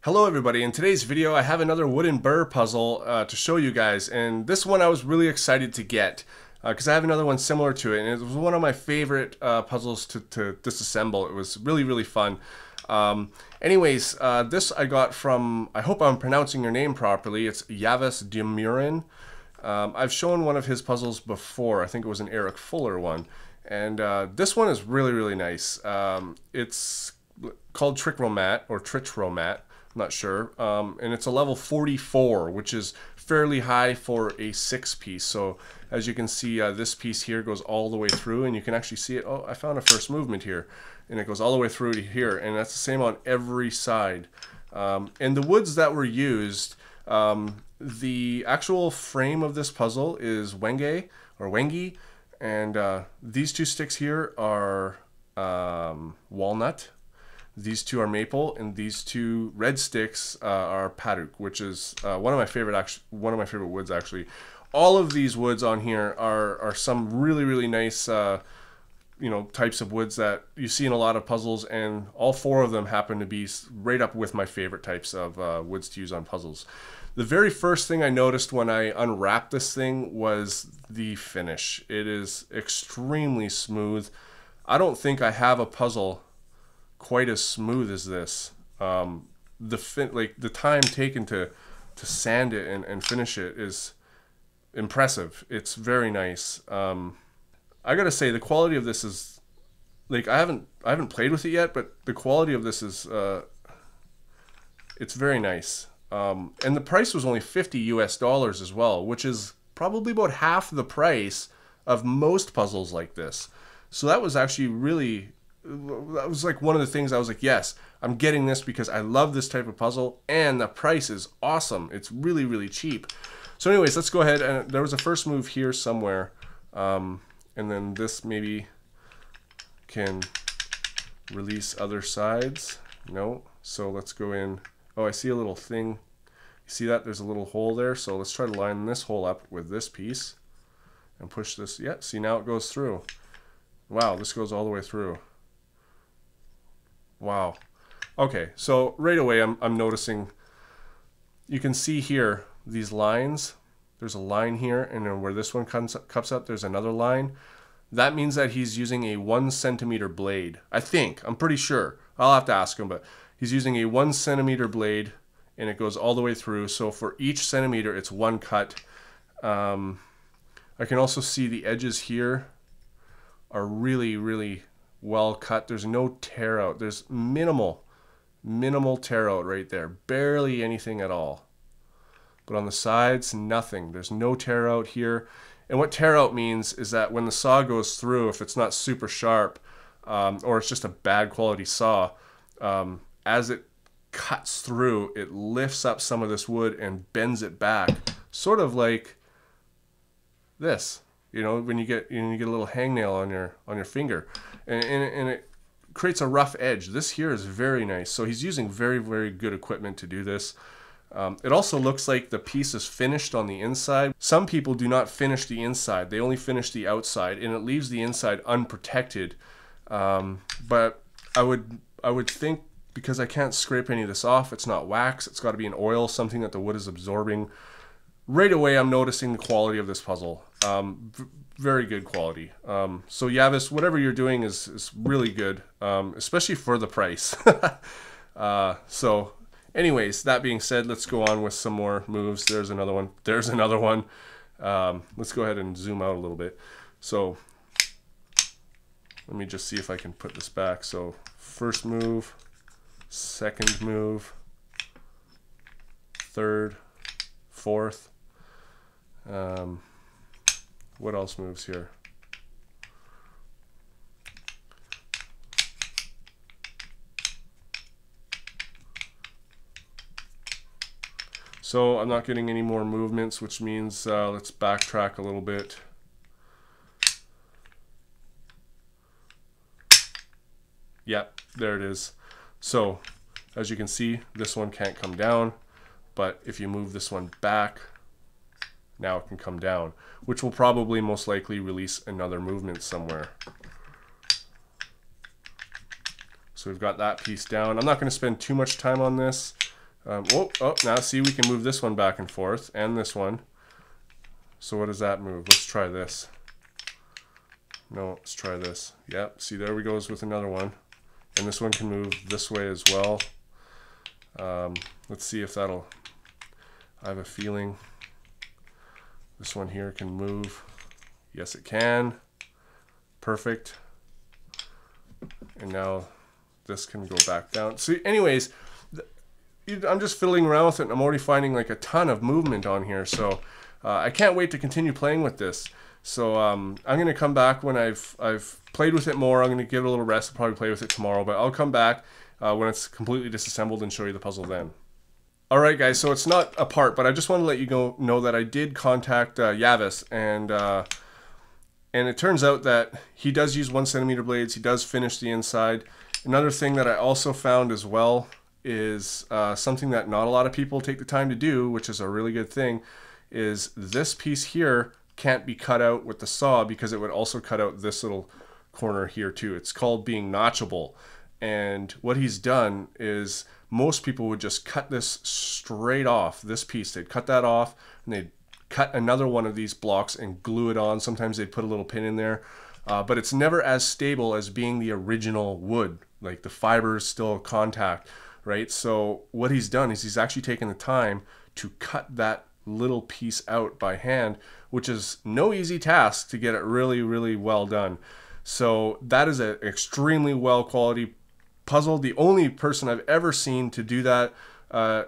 Hello everybody, in today's video I have another wooden burr puzzle to show you guys, and this one I was really excited to get because I have another one similar to it, and it was one of my favorite puzzles to disassemble. It was really fun. This I got from, I hope I'm pronouncing your name properly, it's Yavis Demurin. I've shown one of his puzzles before. I think it was an Eric Fuller one, and this one is really nice. It's called Trichromat or Trichromat. Not sure, and it's a level 44, which is fairly high for a 6-piece. So as you can see, this piece here goes all the way through, and you can actually see it. Oh, I found a first movement here, and it goes all the way through to here, and that's the same on every side. And the woods that were used, the actual frame of this puzzle is Wenge or Wengi, and these two sticks here are walnut. These two are maple, and these two red sticks are paduk, which is one of my favorite woods actually. All of these woods on here are some really nice types of woods that you see in a lot of puzzles, and all 4 of them happen to be right up with my favorite types of woods to use on puzzles. The very first thing I noticed when I unwrapped this thing was the finish. It is extremely smooth. I don't think I have a puzzle quite as smooth as this. The time taken to sand it and finish it is impressive. It's very nice. I gotta say the quality of this is, like, I haven't played with it yet, but the quality of this is it's very nice. And the price was only $50 US as well, which is probably about half the price of most puzzles like this. So that was actually that was like one of the things I was like, yes, I'm getting this because I love this type of puzzle, and the price is awesome. It's really cheap. So anyways, let's go ahead, and there was a first move here somewhere, and then this maybe can release other sides. No, so let's go in. Oh, I see a little thing. You see that? There's a little hole there, so let's try to line this hole up with this piece and push this. Yeah, see, now it goes through. Wow, this goes all the way through. Wow. Okay, so right away I'm noticing, you can see here these lines. There's a line here, and then where this one cups up, there's another line. That means that he's using a 1 centimeter blade. I think. I'm pretty sure. I'll have to ask him, but he's using a 1 centimeter blade, and it goes all the way through. So for each centimeter, it's 1 cut. I can also see the edges here are really well cut. There's no tear out. There's minimal tear out right there. Barely anything at all. But on the sides, nothing. There's no tear out here. And what tear out means is that when the saw goes through, if it's not super sharp, or it's just a bad quality saw, as it cuts through, it lifts up some of this wood and bends it back, sort of like this. You know, when you get a little hangnail on your finger, and it creates a rough edge. This here is very nice. So he's using very good equipment to do this. It also looks like the piece is finished on the inside. Some people do not finish the inside; they only finish the outside, and it leaves the inside unprotected. But I would think, because I can't scrape any of this off, it's not wax. It's got to be an oil, something that the wood is absorbing. Right away, I'm noticing the quality of this puzzle. Very good quality. So Yavis, whatever you're doing is really good, especially for the price. So anyways, that being said, let's go on with some more moves. There's another one. There's another one. Let's go ahead and zoom out a little bit. So let me just see if I can put this back. So first move, second move, third, fourth. What else moves here? So I'm not getting any more movements, which means let's backtrack a little bit. Yep, there it is. So as you can see, this one can't come down, but if you move this one back, now it can come down, which will probably most likely release another movement somewhere. So we've got that piece down. I'm not going to spend too much time on this. Now see, we can move this one back and forth, and this one. So what does that move? Let's try this. No, let's try this. Yep, see, there we goes with another one. And this one can move this way as well. Let's see if that'll... I have a feeling this one here can move. Yes, it can. Perfect. And now this can go back down. See, anyways, I'm just fiddling around with it, and I'm already finding like a ton of movement on here. So I can't wait to continue playing with this. So I'm going to come back when I've played with it more. I'm going to give it a little rest. I'll probably play with it tomorrow, but I'll come back when it's completely disassembled and show you the puzzle then. Alright guys, so it's not a part, but I just want to let you know that I did contact Yavis, and it turns out that he does use 1 centimeter blades. He does finish the inside. Another thing that I also found as well is something that not a lot of people take the time to do, which is a really good thing, is this piece here can't be cut out with the saw because it would also cut out this little corner here too. It's called being notchable. And what he's done is most people would just cut this straight off, this piece. They'd cut that off and they'd cut another one of these blocks and glue it on. Sometimes they'd put a little pin in there, but it's never as stable as being the original wood. Like the fiber is still contact, right? So what he's done is he's actually taken the time to cut that little piece out by hand, which is no easy task to get it really, really well done. So that is an extremely well quality puzzle. The only person I've ever seen to do that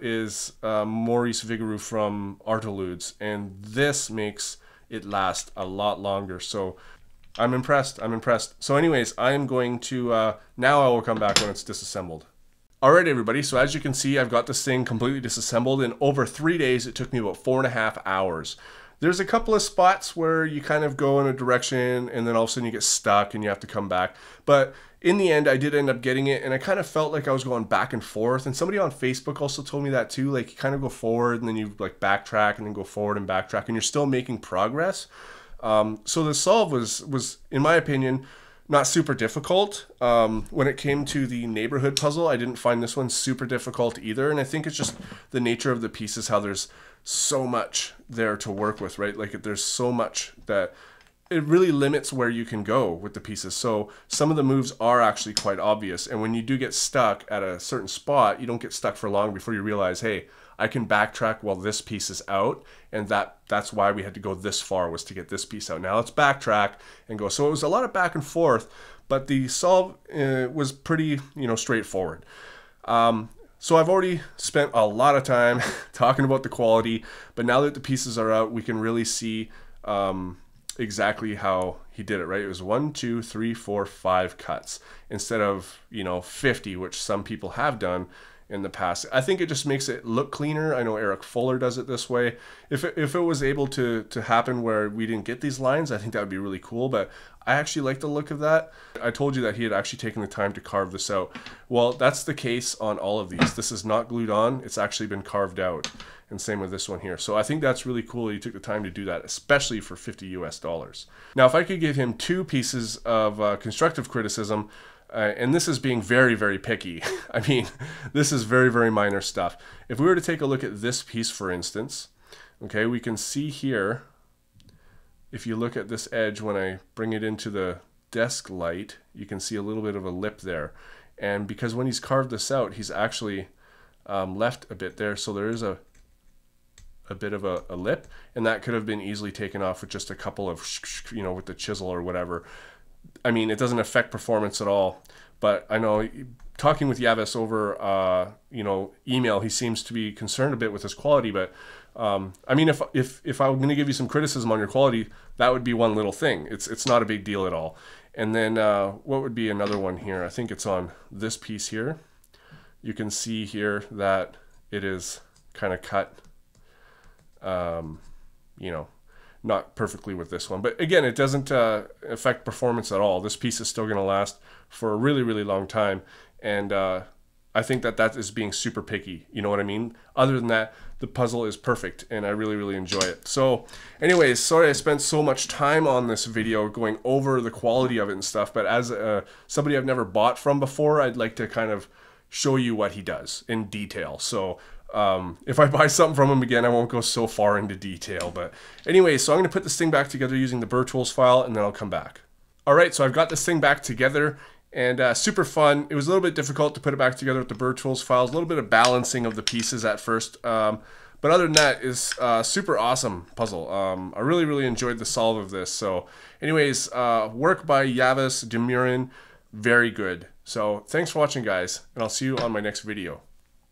is Maurice Vigouroux from Artoludes, and this makes it last a lot longer. So I'm impressed. So anyways, I am going to now I will come back when it's disassembled. Alright everybody, so as you can see, I've got this thing completely disassembled. In over 3 days. It took me about 4.5 hours. There's a couple of spots where you kind of go in a direction and then all of a sudden you get stuck and you have to come back. But in the end, I did end up getting it, and I kind of felt like I was going back and forth. And somebody on Facebook also told me that too. Like you kind of go forward and then you like backtrack and then go forward and backtrack, and you're still making progress. So the solve was, in my opinion, not super difficult. When it came to the neighborhood puzzle, I didn't find this one super difficult either. And I think it's just the nature of the pieces, how there's so much there to work with, right? Like there's so much that it really limits where you can go with the pieces. So some of the moves are actually quite obvious. And when you do get stuck at a certain spot, you don't get stuck for long before you realize, hey, I can backtrack while this piece is out. And that's why we had to go this far, was to get this piece out. Now let's backtrack and go. So it was a lot of back and forth, but the solve was pretty, straightforward. So I've already spent a lot of time talking about the quality, but now that the pieces are out, we can really see exactly how he did it, right? It was 1, 2, 3, 4, 5 cuts instead of 50, which some people have done in the past. I think it just makes it look cleaner. I know Eric Fuller does it this way. If it was able to happen where we didn't get these lines, I think that would be really cool, but I actually like the look of that. I told you that he had actually taken the time to carve this out. Well, that's the case on all of these. This is not glued on, it's actually been carved out. And same with this one here. So I think that's really cool. He took the time to do that, especially for $50 US. Now, if I could give him 2 pieces of constructive criticism, and this is being very, very picky. I mean, this is very, very minor stuff. If we were to take a look at this piece, for instance, okay, we can see here, if you look at this edge, when I bring it into the desk light, you can see a little bit of a lip there. And because when he's carved this out, he's actually left a bit there. So there is a bit of a lip, and that could have been easily taken off with just a couple of, with the chisel or whatever. I mean, it doesn't affect performance at all, but I know talking with Yavis over, email, he seems to be concerned a bit with his quality, but I mean, if I'm going to give you some criticism on your quality, that would be one little thing. It's not a big deal at all. And then what would be another one here? I think it's on this piece here. You can see here that it is kind of cut, not perfectly with this one, but again, it doesn't affect performance at all. This piece is still going to last for a really, really long time, and I think that is being super picky. You know what I mean? Other than that, the puzzle is perfect, and I really, really enjoy it. So anyways, sorry I spent so much time on this video going over the quality of it and stuff, but as somebody I've never bought from before, I'd like to kind of show you what he does in detail. So If I buy something from him again, I won't go so far into detail. But anyway, so I'm going to put this thing back together using the Burr Tools file, and then I'll come back. All right, so I've got this thing back together, and super fun. It was a little bit difficult to put it back together with the Burr Tools files, a little bit of balancing of the pieces at first. But other than that, it's super awesome puzzle. I really, really enjoyed the solve of this. So anyways, work by Yavis Demurin, very good. So thanks for watching, guys, and I'll see you on my next video.